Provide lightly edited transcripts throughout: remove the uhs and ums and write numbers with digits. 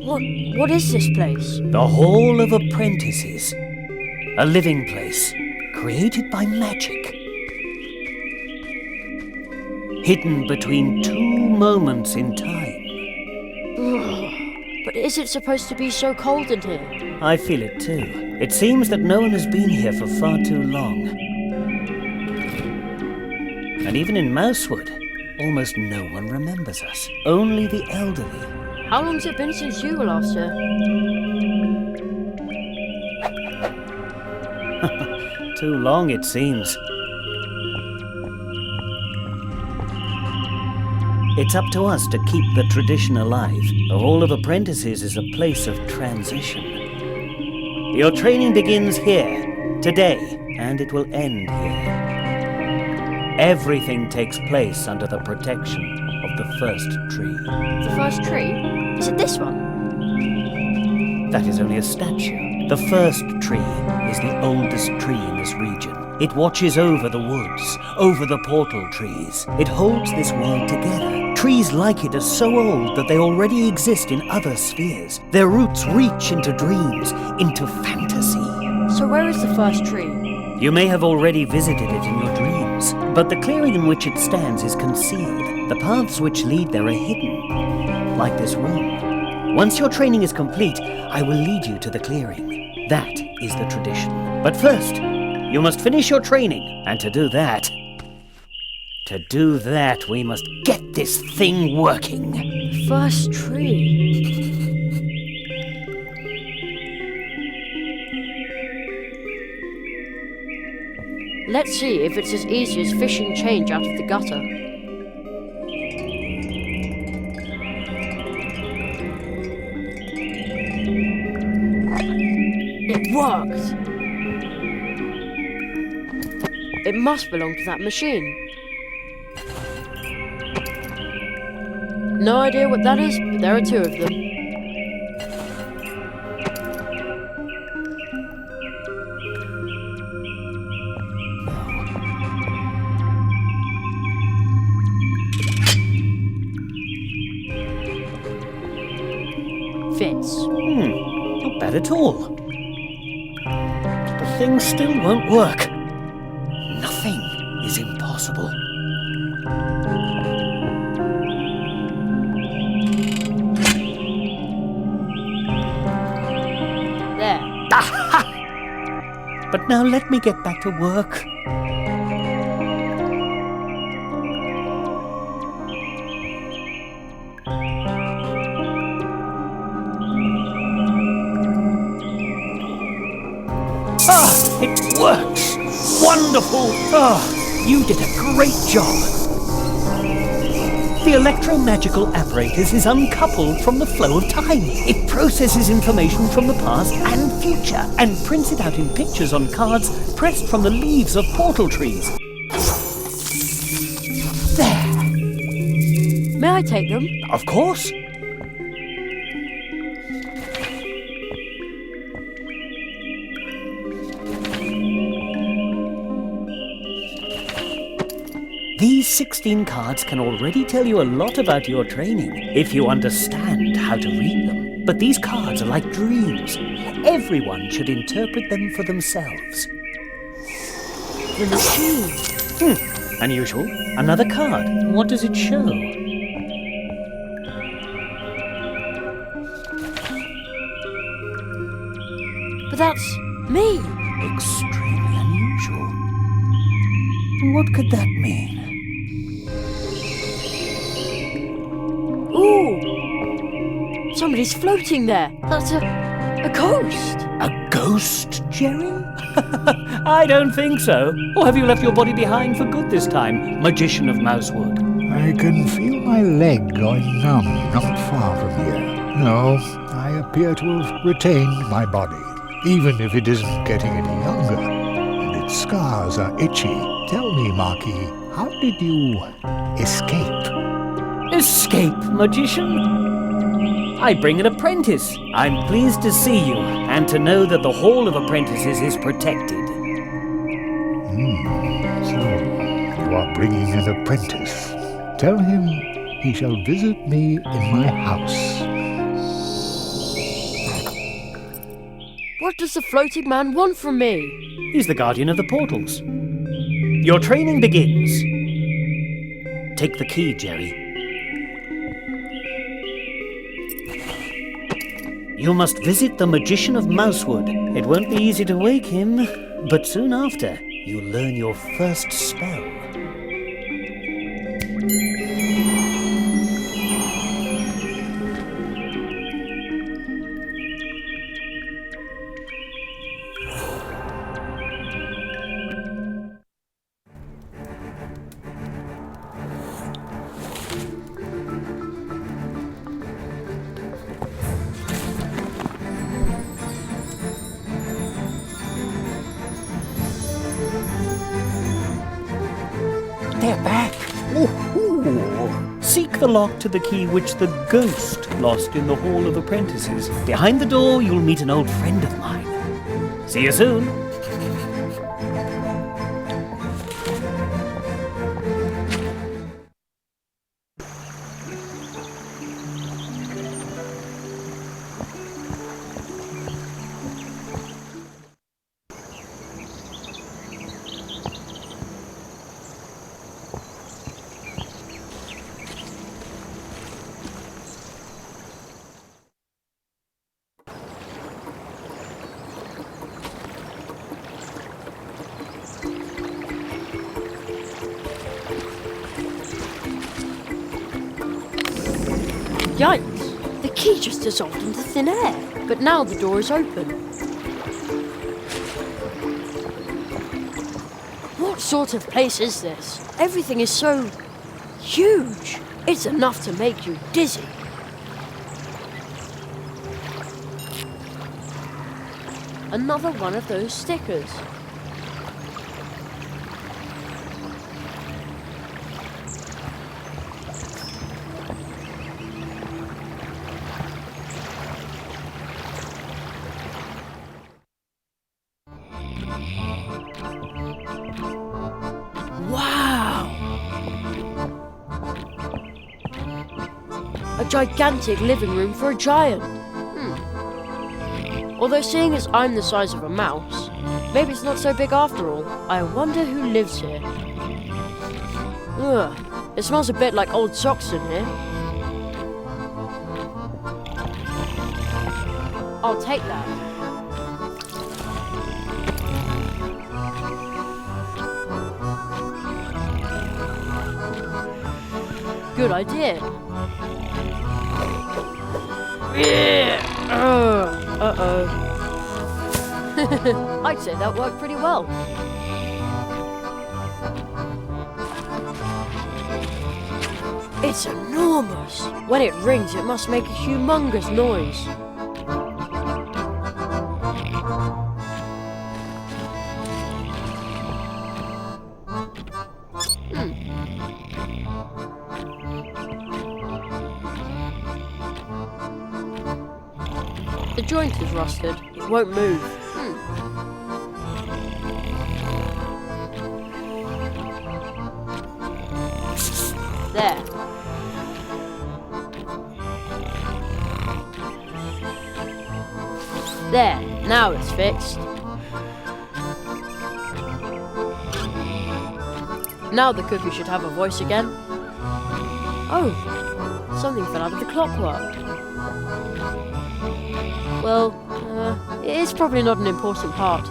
What is this place? The Hall of Apprentices. A living place, created by magic. Hidden between two moments in time. But is it supposed to be so cold in here? I feel it too. It seems that no one has been here for far too long. And even in Mousewood, almost no one remembers us. Only the elderly. How long's it been since you were last here? Too long, it seems. It's up to us to keep the tradition alive. The Hall of Apprentices is a place of transition. Your training begins here, today, and it will end here. Everything takes place under the protection of the first tree. The first tree? Is it this one? That is only a statue. The first tree is the oldest tree in this region. It watches over the woods, over the portal trees. It holds this world together. Trees like it are so old that they already exist in other spheres. Their roots reach into dreams, into fantasy. So where is the first tree? You may have already visited it in your dreams, but the clearing in which it stands is concealed. The paths which lead there are hidden, like this room. Once your training is complete, I will lead you to the clearing. That is the tradition. But first, you must finish your training, and to do that, we must get this thing working. First tree. Let's see if it's as easy as fishing change out of the gutter. It worked! It must belong to that machine. No idea what that is, but there are two of them. Fits. Not bad at all. But the thing still won't work. Nothing is impossible. There. Aha! But now let me get back to work. It works! Wonderful! You did a great job. The electromagical apparatus is uncoupled from the flow of time. It processes information from the past and future and prints it out in pictures on cards pressed from the leaves of portal trees. There! May I take them? Of course! These 16 cards can already tell you a lot about your training, if you understand how to read them. But these cards are like dreams. Everyone should interpret them for themselves. The machine. Unusual. Another card. What does it show? But that's me. Extremely unusual. What could that mean? Ooh! Somebody's floating there. That's a ghost. A ghost, Jerry? I don't think so. Or have you left your body behind for good this time, magician of Mousewood? I can feel my leg going numb not far from here. No, I appear to have retained my body, even if it isn't getting any younger, and its scars are itchy. Tell me, Marquis, how did you escape? Escape, magician? I bring an apprentice. I'm pleased to see you, and to know that the Hall of Apprentices is protected. So, you are bringing an apprentice. Tell him he shall visit me in my house. What does the floating man want from me? He's the guardian of the portals. Your training begins. Take the key, Jerry. You must visit the magician of Mousewood. It won't be easy to wake him, but soon after, you'll learn your first spell. They're back. Ooh. Seek the lock to the key which the ghost lost in the Hall of Apprentices. Behind the door, you'll meet an old friend of mine. See you soon. Yikes! The key just dissolved into thin air, but now the door is open. What sort of place is this? Everything is so huge. It's enough to make you dizzy. Another one of those stickers. Wow! A gigantic living room for a giant. Although seeing as I'm the size of a mouse, maybe it's not so big after all. I wonder who lives here. Ugh, it smells a bit like old socks in here. I'll take that. Good idea. Uh-oh. I'd say that worked pretty well. It's enormous. When it rings, it must make a humongous noise. The joint is rusted. It won't move. There. There. Now it's fixed. Now the cookie should have a voice again. Oh, something fell out of the clockwork. Well, it's probably not an important part.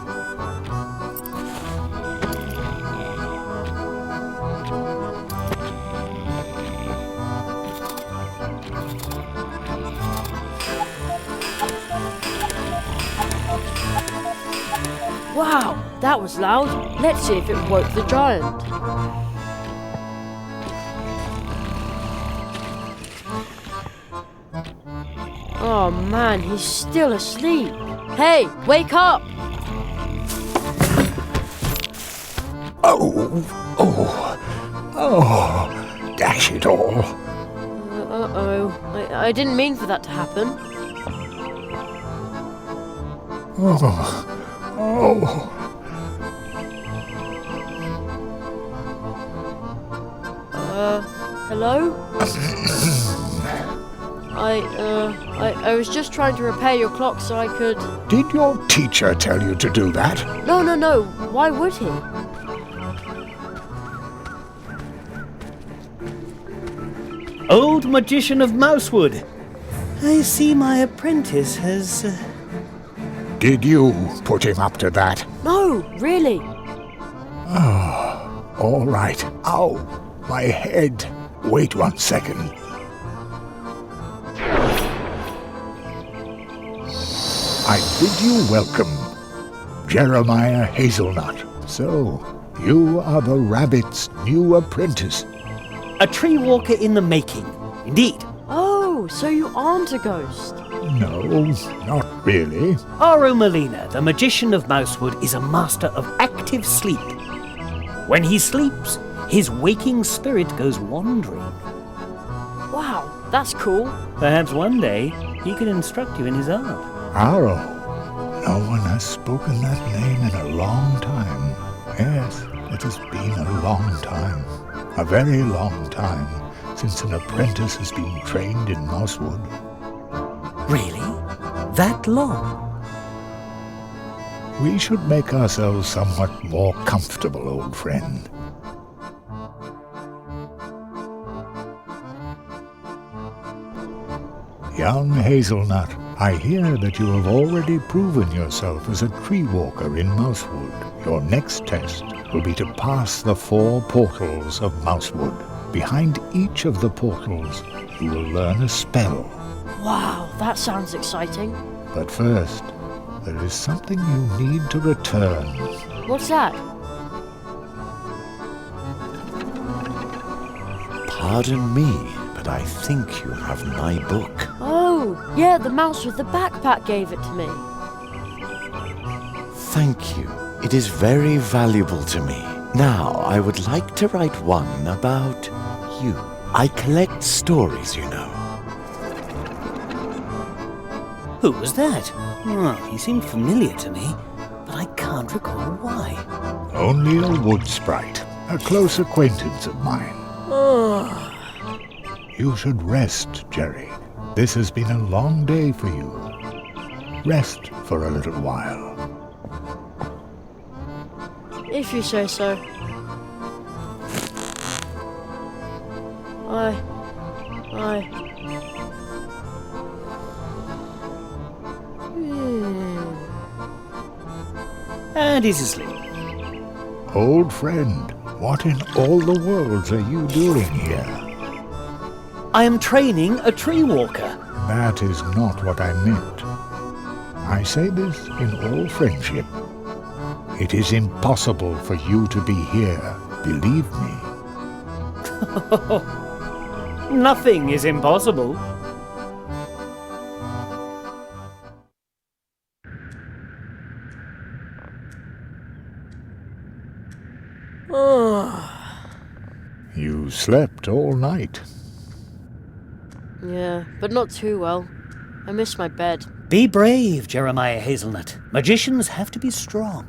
Wow, that was loud. Let's see if it woke the giant. Oh man, he's still asleep. Hey, wake up! Oh, dash it all. Uh-oh. I didn't mean for that to happen. Hello? I was just trying to repair your clock so I could... Did your teacher tell you to do that? No. Why would he? Old magician of Mousewood. I see my apprentice has... Did you put him up to that? No, really. All right. Ow, my head. Wait 1 second. I bid you welcome, Jeremiah Hazelnut. So, you are the rabbit's new apprentice. A tree walker in the making, indeed. Oh, so you aren't a ghost. No, not really. Aro Molina, the magician of Mousewood, is a master of active sleep. When he sleeps, his waking spirit goes wandering. Wow, that's cool. Perhaps one day he can instruct you in his art. Aro. No one has spoken that name in a long time. Yes, it has been a long time. A very long time since an apprentice has been trained in Mousewood. Really? That long? We should make ourselves somewhat more comfortable, old friend. Young Hazelnut, I hear that you have already proven yourself as a tree walker in Mousewood. Your next test will be to pass the 4 portals of Mousewood. Behind each of the portals, you will learn a spell. Wow, that sounds exciting. But first, there is something you need to return. What's that? Pardon me, but I think you have my book. Oh, yeah, the mouse with the backpack gave it to me. Thank you. It is very valuable to me. Now, I would like to write one about you. I collect stories, you know. Who was that? Oh, he seemed familiar to me, but I can't recall why. Only a wood sprite, a close acquaintance of mine. You should rest, Jerry. This has been a long day for you. Rest for a little while. If you say so. And he's asleep. Old friend, what in all the worlds are you doing here? I am training a tree walker. That is not what I meant. I say this in all friendship. It is impossible for you to be here, believe me. Nothing is impossible. You slept all night. Yeah, but not too well. I miss my bed. Be brave, Jeremiah Hazelnut. Magicians have to be strong.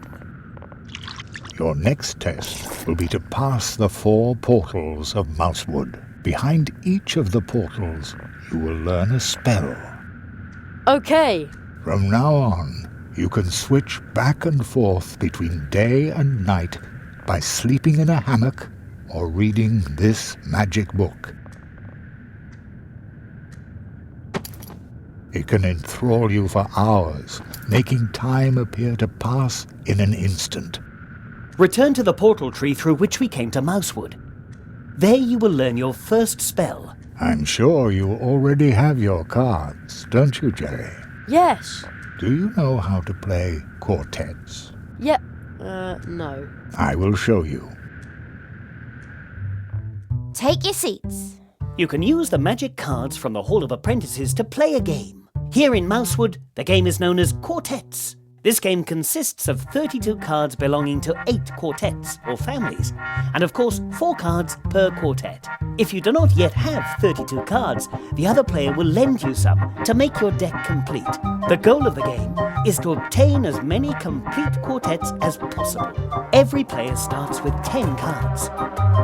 Your next test will be to pass the 4 portals of Mousewood. Behind each of the portals, you will learn a spell. Okay. From now on, you can switch back and forth between day and night by sleeping in a hammock or reading this magic book. It can enthrall you for hours, making time appear to pass in an instant. Return to the portal tree through which we came to Mousewood. There you will learn your first spell. I'm sure you already have your cards, don't you, Jerry? Yes. Do you know how to play quartets? Yep. No. I will show you. Take your seats. You can use the magic cards from the Hall of Apprentices to play a game. Here in Mousewood, the game is known as quartets. This game consists of 32 cards belonging to 8 quartets, or families, and of course 4 cards per quartet. If you do not yet have 32 cards, the other player will lend you some to make your deck complete. The goal of the game is to obtain as many complete quartets as possible. Every player starts with 10 cards.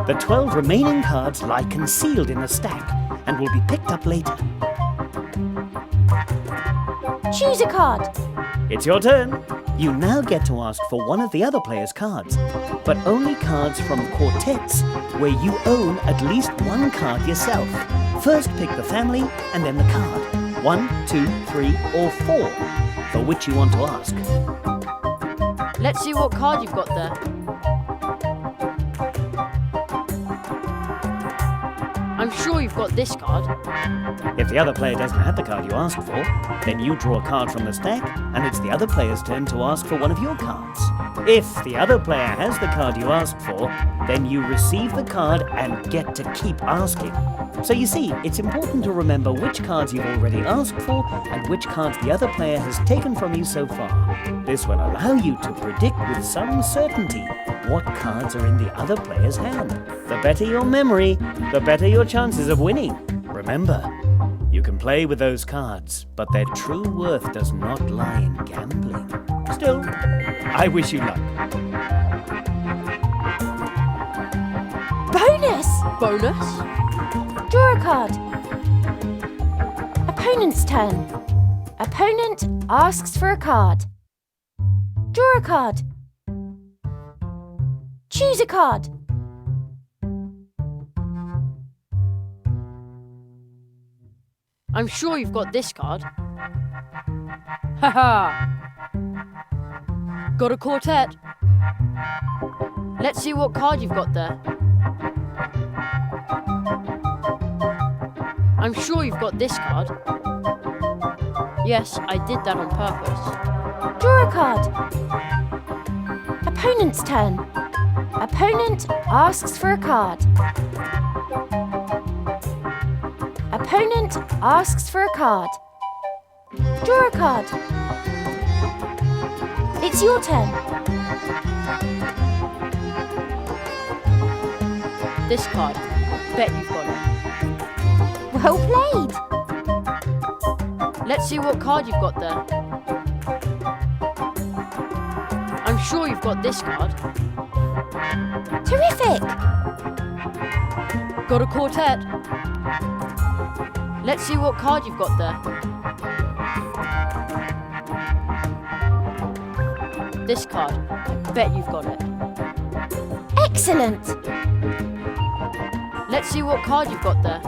The 12 remaining cards lie concealed in the stack and will be picked up later. Choose a card. It's your turn. You now get to ask for one of the other players' cards, but only cards from quartets where you own at least one card yourself. First pick the family and then the card. 1, 2, 3, or 4 for which you want to ask. Let's see what card you've got there. I'm sure you've got this card. If the other player doesn't have the card you asked for, then you draw a card from the stack, and it's the other player's turn to ask for one of your cards. If the other player has the card you asked for, then you receive the card and get to keep asking. So you see, it's important to remember which cards you've already asked for and which cards the other player has taken from you so far. This will allow you to predict with some certainty what cards are in the other player's hand. The better your memory, the better your chances of winning. Remember, you can play with those cards, but their true worth does not lie in gambling. Still, I wish you luck. Bonus! Bonus? Draw a card. Opponent's turn. Opponent asks for a card. Draw a card. Choose a card. I'm sure you've got this card. Haha! Got a quartet. Let's see what card you've got there. I'm sure you've got this card. Yes, I did that on purpose. Draw a card. Opponent's turn. Opponent asks for a card. Opponent asks for a card. Draw a card. It's your turn. This card. Bet you've got it. Well played. Let's see what card you've got there. I'm sure you've got this card. Terrific. Got a quartet. Let's see what card you've got there. This card. Bet you've got it. Excellent. Let's see what card you've got there.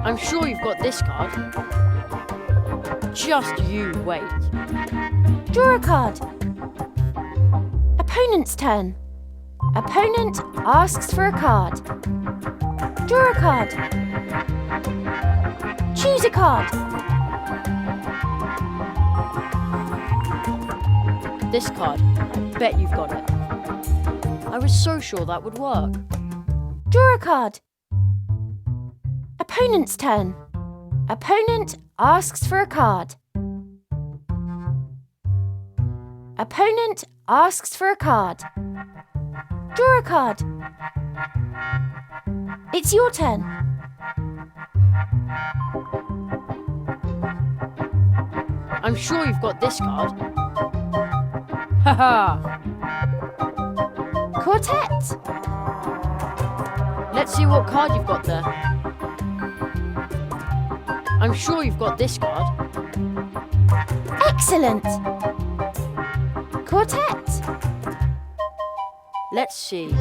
I'm sure you've got this card. Just you wait. Draw a card. Opponent's turn. Opponent asks for a card. Draw a card. Choose a card. This card. Bet you've got it. I was so sure that would work. Draw a card. Opponent's turn. Opponent asks for a card. Opponent asks for a card. Draw a card. It's your turn. I'm sure you've got this card. Haha! Quartet. Let's see what card you've got there. I'm sure you've got this card. Excellent. Quartet. Let's see.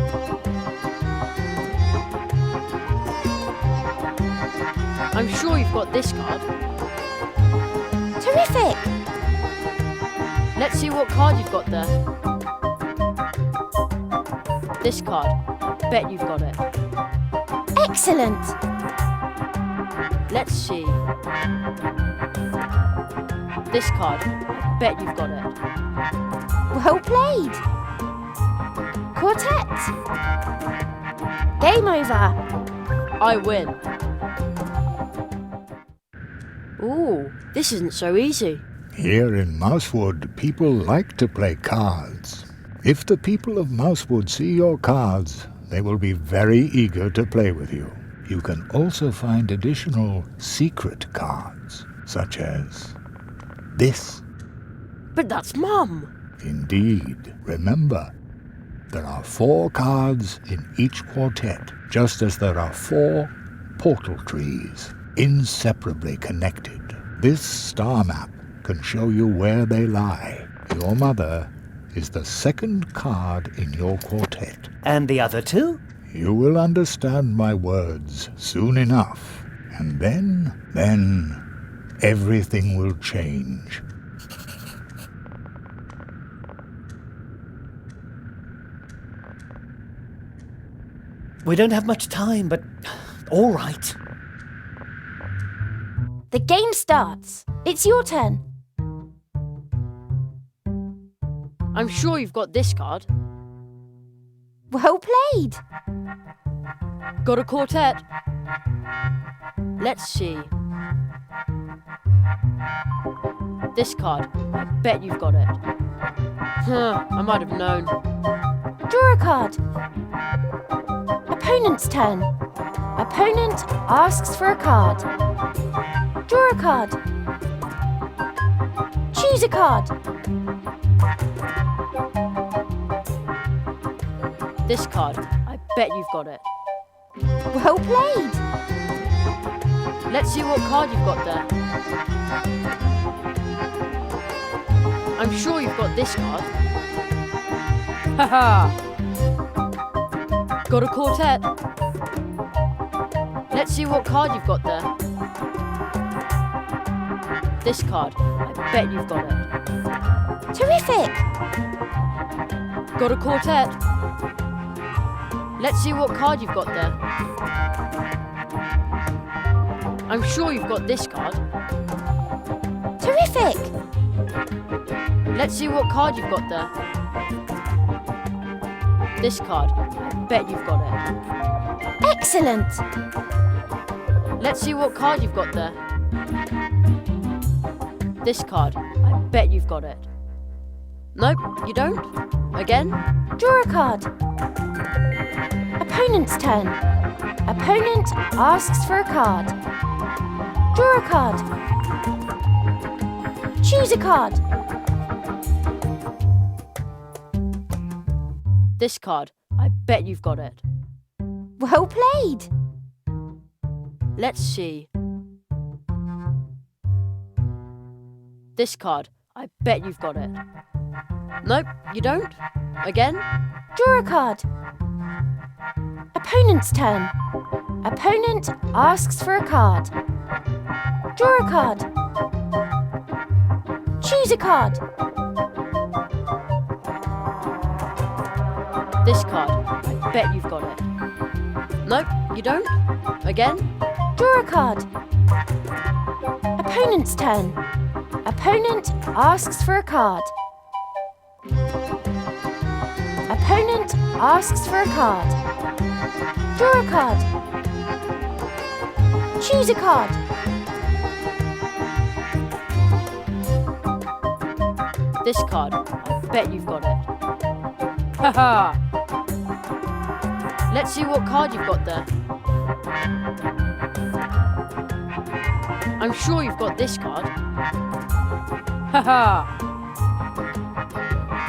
I'm sure you've got this card. Terrific. Let's see what card you've got there. This card. Bet you've got it. Excellent. Let's see. This card. Bet you've got it. Well played. Quartet. Game over. I win. Ooh, this isn't so easy. Here in Mousewood, people like to play cards. If the people of Mousewood see your cards, they will be very eager to play with you. You can also find additional secret cards, such as this. But that's Mum. Indeed. Remember, there are 4 cards in each quartet, just as there are 4 portal trees. inseparably connected. This star map can show you where they lie. Your mother is the second card in your quartet. And the other two? You will understand my words soon enough, and then everything will change. We don't have much time, but all right. The game starts. It's your turn. I'm sure you've got this card. Well played. Got a quartet? Let's see. This card. I bet you've got it. I might have known. Draw a card. Opponent's turn. Opponent asks for a card. Draw a card. Choose a card. This card. I bet you've got it. Well played. Let's see what card you've got there. I'm sure you've got this card. Haha! Got a quartet. Let's see what card you've got there. This card. I bet you've got it. Terrific. Got a quartet. Let's see what card you've got there. I'm sure you've got this card. Terrific. Let's see what card you've got there. This card. I bet you've got it. Excellent. Let's see what card you've got there. This card. I bet you've got it. Nope, you don't. Again? Draw a card. Opponent's turn. Opponent asks for a card. Draw a card. Choose a card. This card. I bet you've got it. Well played. Let's see. This card. I bet you've got it. Nope, you don't. Again? Draw a card. Opponent's turn. Opponent asks for a card. Draw a card. Choose a card. This card. I bet you've got it. Nope, you don't. Again? Draw a card. Opponent's turn. Opponent asks for a card. Opponent asks for a card. Draw a card. Choose a card. This card. I bet you've got it. Haha! Let's see what card you've got there. I'm sure you've got this card. Haha!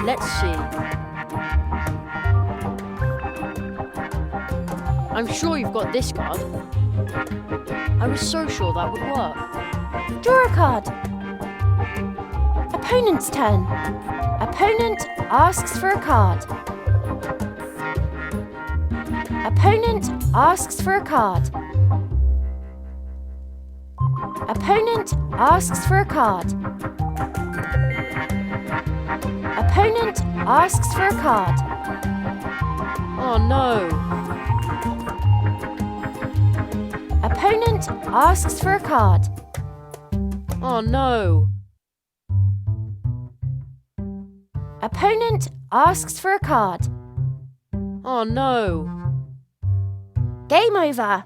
Let's see. I'm sure you've got this card. I was so sure that would work. Draw a card. Opponent's turn. Opponent asks for a card. Opponent asks for a card. Opponent asks for a card. Opponent asks for a card. Oh no! Opponent asks for a card. Oh no! Opponent asks for a card. Oh no! Game over.